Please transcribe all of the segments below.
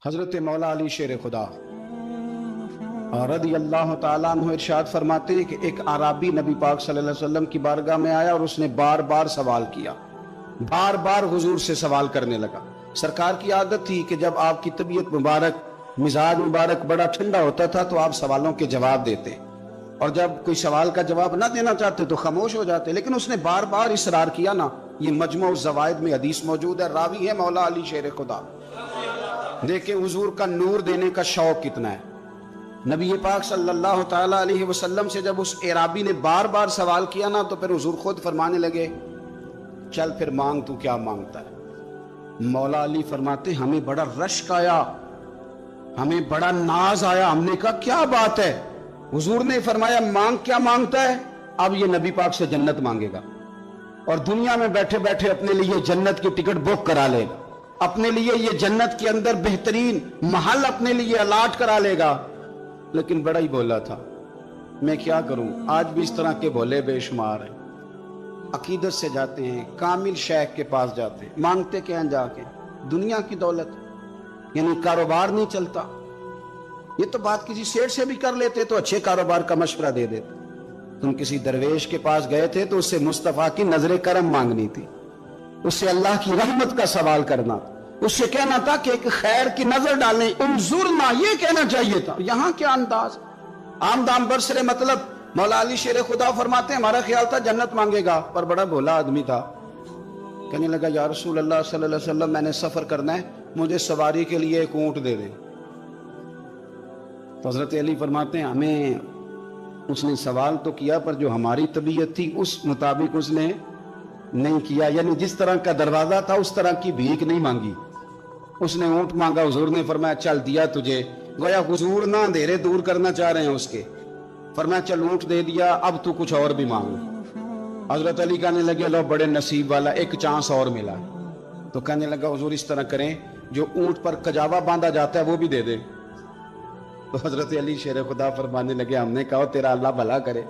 حضرت مولا علی شیر خدا رضی اللہ تعالیٰ عنہ ارشاد فرماتے ہیں کہ ایک عرابی نبی پاک صلی اللہ علیہ وسلم کی بارگاہ میں آیا اور اس نے بار بار سوال کیا، بار بار حضور سے سوال کرنے لگا۔ سرکار کی عادت تھی کہ جب آپ کی طبیعت مبارک، مزاج مبارک بڑا ٹھنڈا ہوتا تھا تو آپ سوالوں کے جواب دیتے، اور جب کوئی سوال کا جواب نہ دینا چاہتے تو خاموش ہو جاتے، لیکن اس نے بار بار اصرار کیا نا۔ یہ مجموع الزوائد میں حدیث موجود ہے، راوی ہے مولا علی شیر خدا۔ دیکھیں حضور کا نور دینے کا شوق کتنا ہے۔ نبی پاک صلی اللہ تعالیٰ علیہ وسلم سے جب اس اعرابی نے بار بار سوال کیا نا تو پھر حضور خود فرمانے لگے، چل پھر مانگ، تو کیا مانگتا ہے؟ مولا علی فرماتے ہمیں بڑا رشک آیا، ہمیں بڑا ناز آیا، ہم نے کہا کیا بات ہے؟ حضور نے فرمایا مانگ، کیا مانگتا ہے؟ اب یہ نبی پاک سے جنت مانگے گا، اور دنیا میں بیٹھے بیٹھے اپنے لیے جنت کی ٹکٹ بک کرا لے گا، اپنے لیے یہ جنت کے اندر بہترین محل اپنے لیے الاٹ کرا لے گا۔ لیکن بڑا ہی بولا تھا، میں کیا کروں، آج بھی اس طرح کے بولے بے شمار ہیں۔ عقیدت سے جاتے ہیں، کامل شیخ کے پاس جاتے ہیں، مانگتے کیا ہیں جا کے؟ دنیا کی دولت، یعنی کاروبار نہیں چلتا۔ یہ تو بات کسی سیٹ سے بھی کر لیتے تو اچھے کاروبار کا مشورہ دے دیتے۔ تم کسی درویش کے پاس گئے تھے تو اس سے مصطفیٰ کی نظر کرم مانگنی تھی، اس سے اللہ کی رحمت کا سوال کرنا، اس سے کہنا تھا کہ ایک خیر کی نظر ڈالیں، انظرنا، یہ کہنا چاہیے تھا۔ یہاں کیا انداز، عام دام برسرے مطلب۔ مولا علی شیر خدا فرماتے ہیں ہمارا خیال تھا جنت مانگے گا، پر بڑا بھولا آدمی تھا۔ کہنے لگا یا رسول اللہ صلی اللہ علیہ وسلم، میں نے سفر کرنا ہے، مجھے سواری کے لیے ایک اونٹ دے دیں۔ تو حضرت علی فرماتے ہیں ہمیں اس نے سوال تو کیا، پر جو ہماری طبیعت تھی اس مطابق اس نے نہیں کیا، یعنی جس طرح کا دروازہ تھا اس طرح کی بھیک نہیں مانگی۔ اس نے اونٹ مانگا، حضور نے فرمایا چل دیا تجھے، گویا حضور نہ اندھیرے دور کرنا چاہ رہے ہیں اس کے، فرمایا چل اونٹ دے دیا، اب تو کچھ اور بھی مانگ۔ حضرت علی کہنے لگے لو بڑے نصیب والا، ایک چانس اور ملا۔ تو کہنے لگا حضور اس طرح کریں، جو اونٹ پر کجاوا باندھا جاتا ہے وہ بھی دے دے۔ تو حضرت علی شیر خدا فرمانے لگے ہم نے کہا تیرا اللہ بھلا کرے،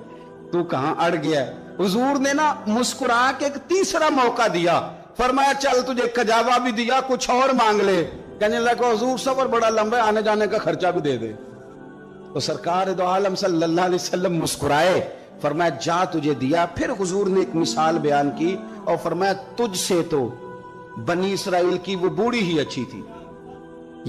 تو کہاں اڑ گیا؟ حضور نے نا مسکرا کے ایک تیسرا موقع دیا، فرمایا چل تجھے کجاوا بھی دیا، کچھ اور مانگ لے۔ کہنے لگا حضور سفر بڑا لمبا ہے، آنے جانے کا خرچہ بھی دے دے۔ تو سرکار دو عالم صلی اللہ علیہ وسلم مسکرائے، فرمایا جا تجھے دیا۔ پھر حضور نے ایک مثال بیان کی اور فرمایا تجھ سے تو بنی اسرائیل کی وہ بوڑھی ہی اچھی تھی۔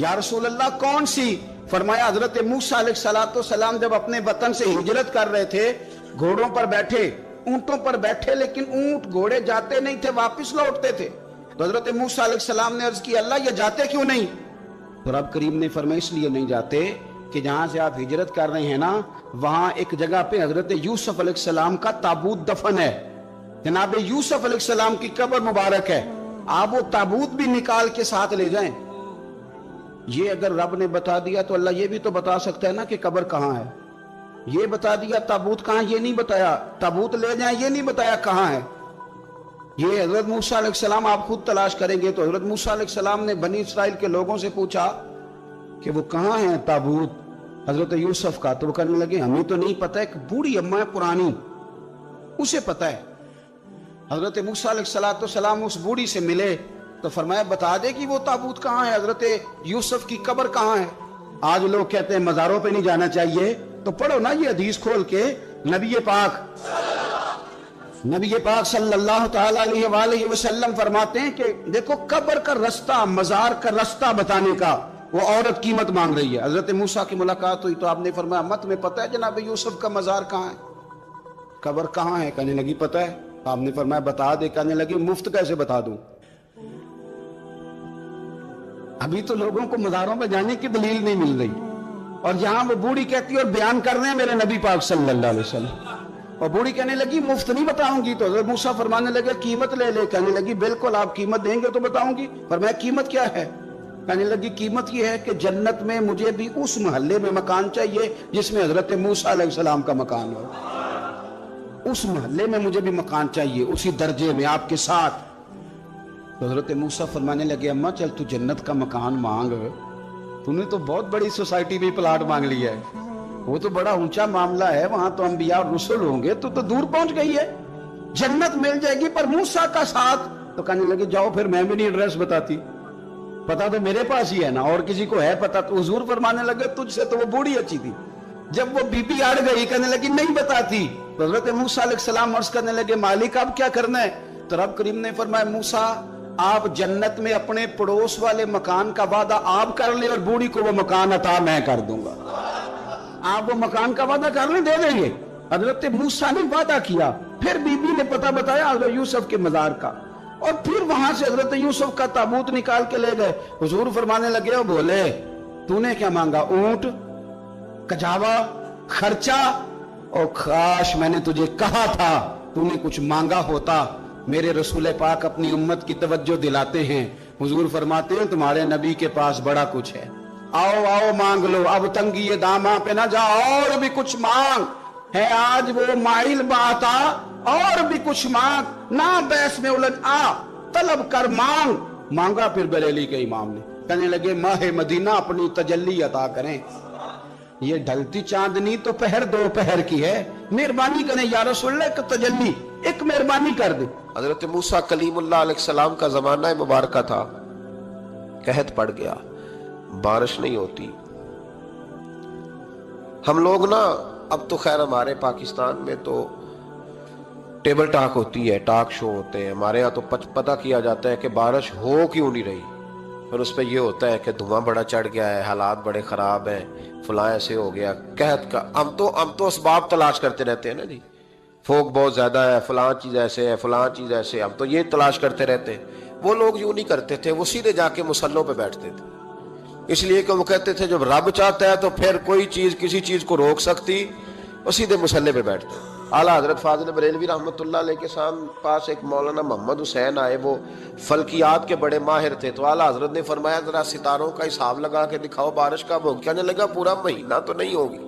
یا رسول اللہ کون سی؟ فرمایا حضرت موسیٰ علیہ السلام جب اپنے وطن سے ہجرت کر رہے تھے، گھوڑوں پر بیٹھے، اونٹوں پر بیٹھے، لیکن اونٹ گھوڑے جاتے نہیں تھے، واپس لوٹتے تھے۔ تو حضرت موسیٰ علیہ السلام نے عرض کی اللہ یہ جاتے کیوں نہیں؟ تو رب کریم نے فرمایا اس لیے نہیں جاتے کہ جہاں سے آپ ہجرت کر رہے ہیں نا، وہاں ایک جگہ پہ حضرت یوسف علیہ السلام کا تابوت دفن ہے، جناب یوسف علیہ السلام کی قبر مبارک ہے، آپ وہ تابوت بھی نکال کے ساتھ لے جائیں۔ یہ اگر رب نے بتا دیا تو اللہ یہ بھی تو بتا سکتا ہے نا کہ قبر کہاں ہے۔ یہ بتا دیا تابوت کہاں، یہ نہیں بتایا، تابوت لے جائیں یہ نہیں بتایا کہاں ہے۔ یہ حضرت موسیٰ علیہ السلام آپ خود تلاش کریں گے تو حضرت موسیٰ علیہ السلام نے بنی اسرائیل کے لوگوں سے پوچھا کہ وہ کہاں ہے تابوت حضرت یوسف کا، تو وہ کہنے لگے ہمیں تو نہیں پتہ، ایک بوڑھی اماں ہے پرانی، اسے پتہ ہے۔ حضرت موسیٰ علیہ السلام اس بوڑھی سے ملے تو فرمایا بتا دے کہ وہ تابوت کہاں ہے، حضرت یوسف کی قبر کہاں ہے۔ آج لوگ کہتے ہیں مزاروں پہ نہیں جانا چاہیے، تو پڑھو نا یہ حدیث کھول کے، نبی پاک صلی اللہ تعالیٰ علیہ وآلہ وسلم فرماتے ہیں کہ دیکھو قبر کا رستہ، مزار کا رستہ بتانے کا وہ عورت قیمت مانگ رہی ہے۔ حضرت موسیٰ کی ملاقات ہوئی تو آپ نے فرمایا مت میں پتہ ہے جناب یوسف کا مزار کہاں ہے، قبر کہاں ہے؟ کہنے لگی پتہ ہے۔ آپ نے فرمایا بتا دے۔ کہنے لگی مفت کیسے بتا دوں، ابھی تو لوگوں کو مزاروں پہ جانے کی دلیل نہیں مل رہی، اور یہاں وہ بوڑھی کہتی ہے اور بیان کر رہے ہیں میرے نبی پاک صلی اللہ علیہ وسلم، اور بوڑھی کہنے لگی مفت نہیں بتاؤں گی۔ تو حضرت موسیٰ فرمانے لگے قیمت لے لے۔ کہنے لگی بالکل آپ قیمت دیں گے تو بتاؤں گی۔ فرمایا قیمت کیا ہے؟ کہنے لگی قیمت یہ ہے کہ جنت میں مجھے بھی اس محلے میں مکان چاہیے جس میں حضرت موسیٰ علیہ السلام کا مکان ہو، اس محلے میں مجھے بھی مکان چاہیے، اسی درجے میں آپ کے ساتھ۔ تو حضرت موسیٰ فرمانے لگے اماں چل تو جنت کا مکان مانگ، تو نے تو بہت بڑی سوسائٹی میں پلاٹ مانگ لیا ہے، وہ تو بڑا اونچا معاملہ ہے, وہاں تو انبیاء اور رسول ہوں گے, تو دور پہنچ گئی ہے, جنت مل جائے گی, پر موسیٰ کا ساتھ. تو کہنے لگے جاؤ پھر میں بھی نہیں ایڈریس بتاتی, پتا تو میرے پاس ہی ہے نا, اور کسی کو ہے پتا؟ تو حضور فرمانے لگے تجھ سے تو وہ بوڑھی اچھی تھی. جب وہ بی بی اڑ گئی, کہنے لگی نہیں بتاتی, تو حضرت موسیٰ علیہ السلام عرض کرنے لگے مالک اب کیا کرنا ہے؟ تو رب کریم نے فرمایا موسیٰ آپ جنت میں اپنے پڑوس والے مکان کا وعدہ آپ کر لیں, اور بوڑھی کو وہ مکان عطا میں کر دوں گا. آپ وہ مکان کا وعدہ کر لیں, دے دیں گے. حضرت موسیٰ نے وعدہ کیا, پھر بی بی نے پتہ بتایا حضرت یوسف کے مزار کا, اور پھر وہاں سے حضرت یوسف کا تابوت نکال کے لے گئے. حضور فرمانے لگے اور بولے تو نے کیا مانگا؟ اونٹ, کجاوا, خرچہ؟ اور کاش میں نے تجھے کہا تھا, تو نے کچھ مانگا ہوتا. میرے رسول پاک اپنی امت کی توجہ دلاتے ہیں. حضور فرماتے ہیں تمہارے نبی کے پاس بڑا کچھ ہے, آؤ آؤ مانگ لو, اب تنگی داماں پہ نہ جا, اور بھی کچھ مانگ ہے. آج وہ مائل بات آ, اور بھی کچھ مانگ, نہ بحث میں الجھ آ, طلب کر مانگ. مانگا پھر بریلی کے امام نے, کہنے لگے ماہ مدینہ اپنی تجلی عطا کریں. یہ ڈھلتی چاندنی تو پہر دو پہر کی ہے, مہربانی کریں یا رسول اللہ, ایک تجلی, ایک مہربانی کر دے. حضرت موسیٰ کلیم اللہ علیہ السلام کا زمانہ مبارکہ تھا, قحط پڑ گیا, بارش نہیں ہوتی. ہم لوگ نا, اب تو خیر ہمارے پاکستان میں تو ٹیبل ٹاک ہوتی ہے, ٹاک شو ہوتے ہیں. ہمارے ہاں تو پتہ کیا جاتا ہے کہ بارش ہو کیوں نہیں رہی, پھر اس پہ یہ ہوتا ہے کہ دھواں بڑا چڑھ گیا ہے, حالات بڑے خراب ہیں, فلاں ایسے ہو گیا, قحط کا. ہم تو اسباب تلاش کرتے رہتے ہیں نا جی, فوق بہت زیادہ ہے, فلاں چیز ایسے ہے, فلاں چیز ایسے, ہم تو یہ تلاش کرتے رہتے ہیں. وہ لوگ یوں نہیں کرتے تھے, وہ سیدھے جا کے مصلوں پہ بیٹھتے تھے, اس لیے کہ وہ کہتے تھے جب رب چاہتا ہے تو پھر کوئی چیز کسی چیز کو روک سکتی, وہ سیدھے مصلے پہ بیٹھتے. اعلیٰ حضرت فاضل بریلوی رحمۃ اللہ علیہ کے پاس ایک مولانا محمد حسین آئے, وہ فلکیات کے بڑے ماہر تھے. تو اعلیٰ حضرت نے فرمایا ذرا ستاروں کا حساب لگا کے دکھاؤ بارش کب ہوگی. کہنے لگا پورا مہینہ تو نہیں ہوگی.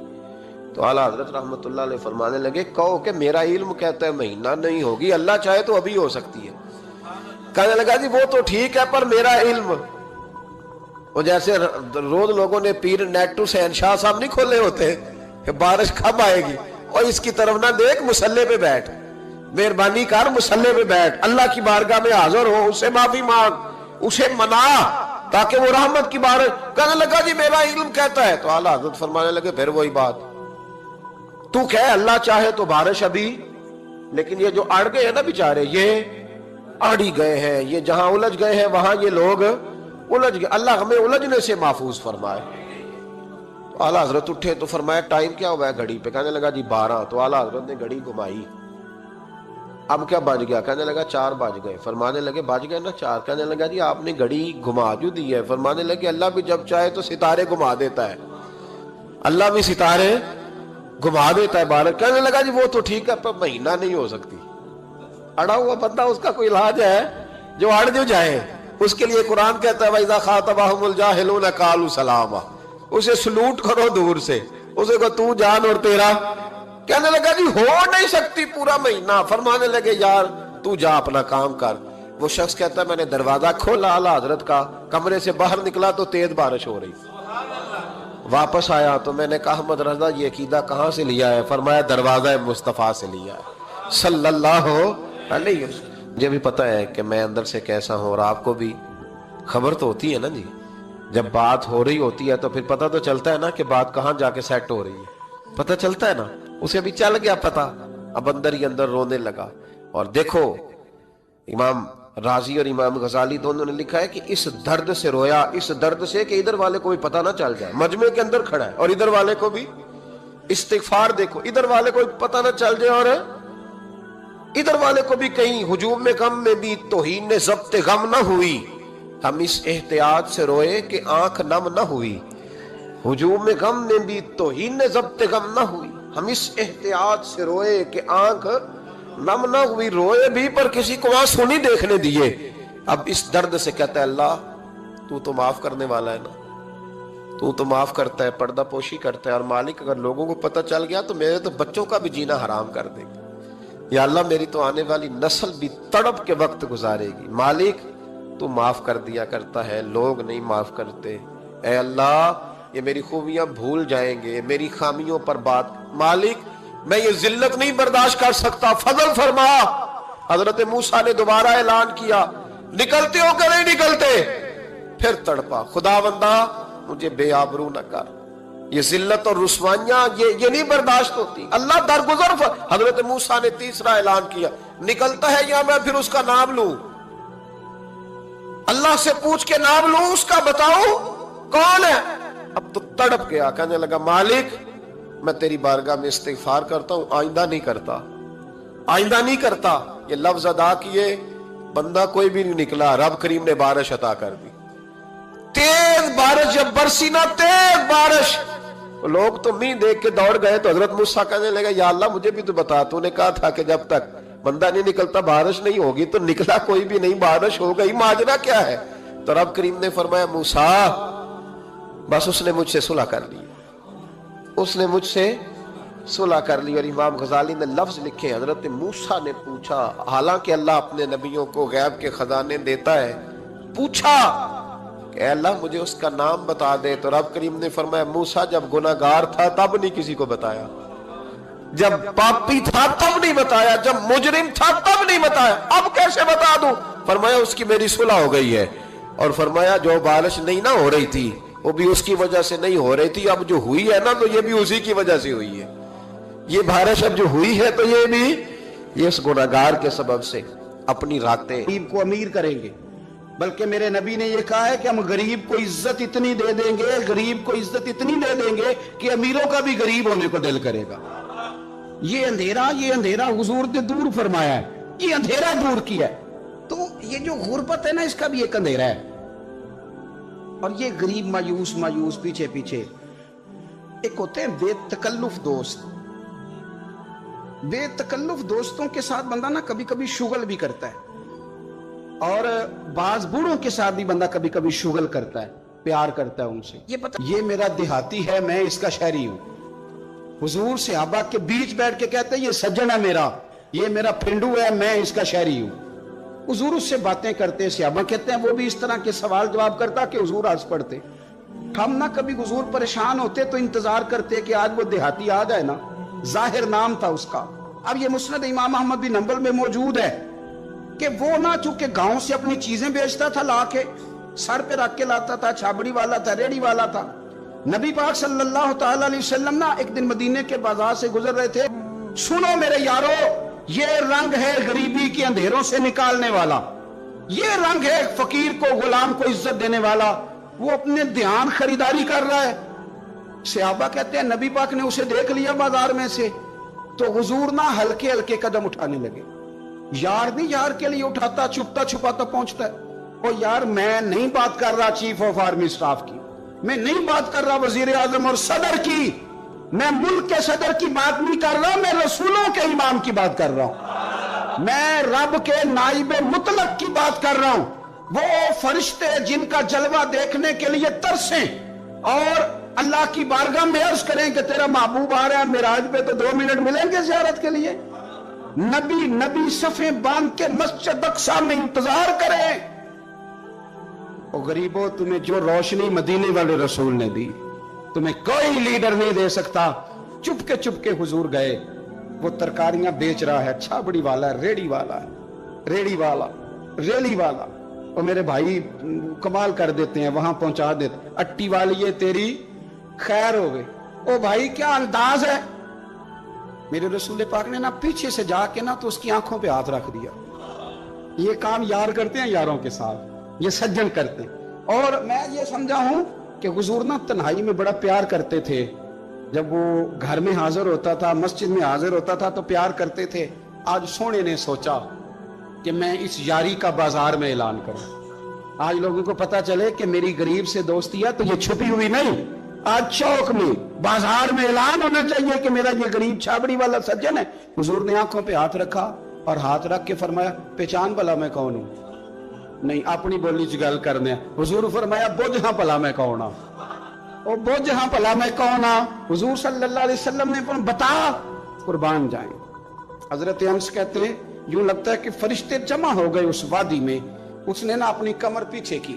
تو اعلیٰ حضرت رحمۃ اللہ علیہ فرمانے لگے کہو کہ میرا علم کہتا ہے مہینہ نہیں ہوگی, اللہ چاہے تو ابھی ہو سکتی ہے. کہنے لگا جی وہ تو ٹھیک ہے, پر میرا علم, وہ جیسے روز لوگوں نے پیر نیٹو حسین شاہ صاحب نہیں کھولے ہوتے کہ بارش کب آئے گی, اور اس کی طرف نہ دیکھ, مصلے پہ بیٹھ, مہربانی کر مصلے پہ بیٹھ, اللہ کی بارگاہ میں حاضر ہو, اس سے معافی مانگ, اسے منا تاکہ وہ رحمت کی بارش. کہنے لگا جی میرا علم کہتا ہے. تو اعلیٰ حضرت فرمانے لگے پھر وہی بات, تو کہے اللہ چاہے تو بارش ابھی, لیکن یہ جو اڑ گئے ہیں نا بیچارے, یہ اڑ ہی گئے ہیں, یہ جہاں الجھ گئے ہیں وہاں یہ لوگ الجھ گئے. اللہ ہمیں الجھنے سے محفوظ فرمائے. تو اعلیٰ حضرت اٹھے تو فرمایا ٹائم کیا ہوا ہے گھڑی پہ؟ کہنے لگا جی 12. تو اعلیٰ حضرت نے گھڑی گھمائی, اب کیا بج گیا؟ کہنے لگا 4 بج گئے. فرمانے لگے بج گئے نا 4. کہنے لگا جی آپ نے گھڑی گھما جو دی ہے. فرمانے لگے اللہ بھی جب چاہے تو ستارے گھما دیتا ہے, اللہ بھی ستارے گھما دیتا ہے بارش. کہنے لگا جی وہ تو ٹھیک ہے, پر مہینہ نہیں ہو سکتی. اڑا ہوا بندہ, اس کا کوئی علاج ہے؟ جو اڑ جو جائے اس کے لیے قرآن کہتا ہے وَإِذَا خَاطَبَهُمُ الْجَاهِلُونَ قَالُوا سَلَامًا, اسے سلوٹ کرو دور سے, اسے کہو تو جان اور تیرا. کہنے لگا جی ہو نہیں سکتی پورا مہینہ. فرمانے لگے یار تو جا اپنا کام کر. وہ شخص کہتا ہے میں نے دروازہ کھولا اعلیٰ حضرت کا, کمرے سے باہر نکلا تو تیز بارش ہو رہی. واپس آیا تو میں نے کہا احمد رضا یہ عقیدہ کہاں سے لیا ہے؟ فرمایا دروازہ مصطفیٰ سے لیا ہے صلی اللہ علیہ وسلم. مجھے بھی پتہ ہے کہ میں اندر سے کیسا ہوں, اور آپ کو بھی خبر تو ہوتی ہے نا جی. جب بات ہو رہی ہوتی ہے تو پھر پتہ تو چلتا ہے نا کہ بات کہاں جا کے سیٹ ہو رہی ہے, پتہ چلتا ہے نا. اسے بھی چل گیا پتہ, اب اندر ہی اندر رونے لگا. اور دیکھو امام رازی اور امام غزالی دونوں نے لکھا ہے کہ اس درد سے رویا, اس درد سے کہ ادھر والے کو بھی پتہ نہ چل جائے, مجمع کے اندر کھڑا ہے اور ادھر والے کو بھی استغفار دیکھو, ادھر والے کو پتہ نہ چل جائے اور ادھر والے کو بھی کہیں ہجوم میں غم میں بھی توہین نے ضبط غم نہ ہوئی. ہم اس احتیاط سے روئے کہ آنکھ نم نہ ہوئی, ہجوم میں غم میں بھی توہین نے ضبط غم نہ ہوئی. ہم اس احتیاط سے روئے کہ آنکھ نم نہ ہوئی, روئے بھی پر کسی کو آنسو نہیں دیکھنے دیے. اب اس درد سے کہتا ہے اللہ تو تو معاف کرنے والا ہے نا, تو تو معاف کرتا ہے, پردہ پوشی کرتا ہے, اور مالک اگر لوگوں کو پتہ چل گیا تو میرے تو بچوں کا بھی جینا حرام کر دے گا. یا اللہ میری تو آنے والی نسل بھی تڑپ کے وقت گزارے گی. مالک تو معاف کر دیا کرتا ہے, لوگ نہیں معاف کرتے. اے اللہ یہ میری خوبیاں بھول جائیں گے، میری خامیوں پر بات، مالک میں یہ ذلت نہیں برداشت کر سکتا، فضل فرما۔ حضرت موسیٰ نے دوبارہ اعلان کیا، نکلتے ہو کہ نہیں نکلتے؟ پھر تڑپا، خداوندا مجھے بے آبرو نہ کر، یہ ذلت اور رسوائیاں یہ نہیں برداشت ہوتی، اللہ درگزر حضرت موسیٰ نے تیسرا اعلان کیا، نکلتا ہے یا میں پھر اس کا نام لوں؟ اللہ سے پوچھ کے نام لوں اس کا، بتاؤ کون ہے؟ اب تو تڑپ گیا، کہنے لگا مالک میں تیری بارگاہ میں استغفار کرتا ہوں، آئندہ نہیں کرتا، آئندہ نہیں کرتا۔ یہ لفظ ادا کیے، بندہ کوئی بھی نہیں نکلا، رب کریم نے بارش عطا کر دی، تیز بارش جب برسی نا، تیز بارش، لوگ تو می دیکھ کے دوڑ گئے، تو حضرت موسیٰ کہنے لگا یا اللہ مجھے بھی تو بتا، تو نے کہا تھا کہ جب تک بندہ نہیں نکلتا بارش نہیں ہوگی، تو نکلا کوئی بھی نہیں، بارش ہو گئی، ماجرا کیا ہے؟ تو رب کریم نے فرمایا موسیٰ بس اس نے مجھ سے صلح کر لی، اس نے مجھ سے صلح کر لی۔ اور امام غزالی نے لفظ لکھے، حضرت موسیٰ نے پوچھا، حالانکہ اللہ اپنے نبیوں کو غیب کے خزانے دیتا ہے، پوچھا کہ اے اللہ مجھے اس کا نام بتا دے، تو رب کریم نے فرمایا موسیٰ جب گناہگار تھا تب نہیں کسی کو بتایا، جب پاپی تھا تب نہیں بتایا، جب مجرم تھا تب نہیں بتایا، اب کیسے بتا دوں؟ فرمایا اس کی میری صلح ہو گئی ہے، اور فرمایا جو بارش نہیں نہ ہو رہی تھی وہ بھی اس کی وجہ سے نہیں ہو رہی تھی، اب جو ہوئی ہے نا تو یہ بھی اسی کی وجہ سے ہوئی ہے، یہ بارش اب جو ہوئی ہے تو یہ بھی یہ اس گناہگار کے سبب سے۔ اپنی راتیں غریب کو امیر کریں گے، بلکہ میرے نبی نے یہ کہا ہے کہ ہم غریب کو عزت اتنی دے دیں گے، غریب کو عزت اتنی دے دیں گے کہ امیروں کا بھی غریب ہونے کو دل کرے گا۔ یہ اندھیرا حضور نے دور فرمایا ہے، یہ اندھیرا دور کیا ہے، تو یہ جو غربت ہے نا اس کا بھی ایک اندھیرا ہے۔ اور یہ غریب مایوس پیچھے ایک ہوتے ہیں بے تکلف دوست، بے تکلف دوستوں کے ساتھ بندہ نا کبھی کبھی شغل بھی کرتا ہے، اور بعض بوڑھوں کے ساتھ بھی بندہ کبھی کبھی شغل کرتا ہے، پیار کرتا ہے ان سے، یہ پتہ یہ میرا دیہاتی ہے میں اس کا شہری ہوں۔ حضور صحابہ کے بیچ بیٹھ کے کہتے ہیں یہ سجن ہے میرا، یہ میرا پھنڈو ہے، میں اس کا شہری ہوں۔ حضور اس سے باتیں کرتے، صحابہ کہتے ہیں وہ بھی اس طرح کے سوال جواب کرتا کہ حضور ہنس پڑتے۔ ہم نہ کبھی حضور پریشان ہوتے تو انتظار کرتے کہ آج وہ دیہاتی آ جائے نا، ظاہر نام تھا اس کا۔ اب یہ مسند امام احمد بن حنبل میں موجود ہے کہ وہ نہ چونکہ گاؤں سے اپنی چیزیں بیچتا تھا، لا کے سر پہ رکھ کے لاتا تھا، چھابڑی والا تھا، ریڑی والا تھا۔ نبی پاک صلی اللہ تعالی علیہ وسلم نا ایک دن مدینے کے بازار سے گزر رہے تھے، سنو میرے یارو یہ رنگ ہے غریبی کے اندھیروں سے نکالنے والا، یہ رنگ ہے فقیر کو غلام کو عزت دینے والا، وہ اپنے دھیان خریداری کر رہا ہے۔ صحابہ کہتے ہیں نبی پاک نے اسے دیکھ لیا بازار میں سے، تو حضور نہ ہلکے ہلکے قدم اٹھانے لگے، یار نہیں یار کے لیے اٹھاتا، چھپتا چھپاتا پہنچتا ہے، او یار میں نہیں بات کر رہا چیف آف آرمی سٹاف کی، میں نہیں بات کر رہا وزیر اعظم اور صدر کی، میں ملک کے صدر کی بات نہیں کر رہا، میں رسولوں کے امام کی بات کر رہا ہوں، میں رب کے نائب مطلق کی بات کر رہا ہوں، وہ فرشتے جن کا جلوہ دیکھنے کے لیے ترسیں اور اللہ کی بارگاہ میں عرض کریں کہ تیرا محبوب آ رہا ہے معراج پہ، تو 2 منٹ ملیں گے زیارت کے لیے؟ نبی صفیں باندھ کے مسجد اقصی میں انتظار کریں۔ او غریبو تمہیں جو روشنی مدینے والے رسول نے دی تمہیں کوئی لیڈر نہیں دے سکتا۔ چپ کے حضور گئے، وہ ترکاریاں بیچ رہا ہے، چھابڑی والا ہے، ریڑی والا ہے، ریلی والا، اور میرے بھائی کمال کر دیتے ہیں، وہاں پہنچا دیتے، اٹی والی یہ تیری خیر ہو گئی۔ او بھائی کیا انداز ہے! میرے رسول پاک نے نا پیچھے سے جا کے نا تو اس کی آنکھوں پہ ہاتھ رکھ دیا۔ یہ کام یار کرتے ہیں یاروں کے ساتھ، یہ سجن کرتے ہیں۔ اور میں یہ سمجھا ہوں کہ حضور نا تنہائی میں بڑا پیار کرتے تھے، جب وہ گھر میں حاضر ہوتا تھا، مسجد میں حاضر ہوتا تھا تو پیار کرتے تھے۔ آج سونے نے سوچا کہ میں اس یاری کا بازار میں اعلان کروں، آج لوگوں کو پتا چلے کہ میری غریب سے دوستی ہے، تو یہ چھپی ہوئی نہیں، آج چوک میں بازار میں اعلان ہونا چاہیے کہ میرا یہ غریب چھابڑی والا سجن ہے۔ حضور نے آنکھوں پہ ہاتھ رکھا اور ہاتھ رکھ کے فرمایا پہچان بھلا میں کون ہوں؟ نہیں، اپنی بولی چ گل کرنے۔ حضور فرمایا بوجھ ہاں بھلا میں کون ہاں، او بوجھ ہاں بھلا میں کون ہاں؟ حضور صلی اللہ علیہ وسلم نے فرمایا بتا، قربان جائیں۔ حضرت انس کہتے ہیں یوں لگتا ہے کہ فرشتے جمع ہو گئے اس وادی میں، اس نے نا اپنی کمر پیچھے کی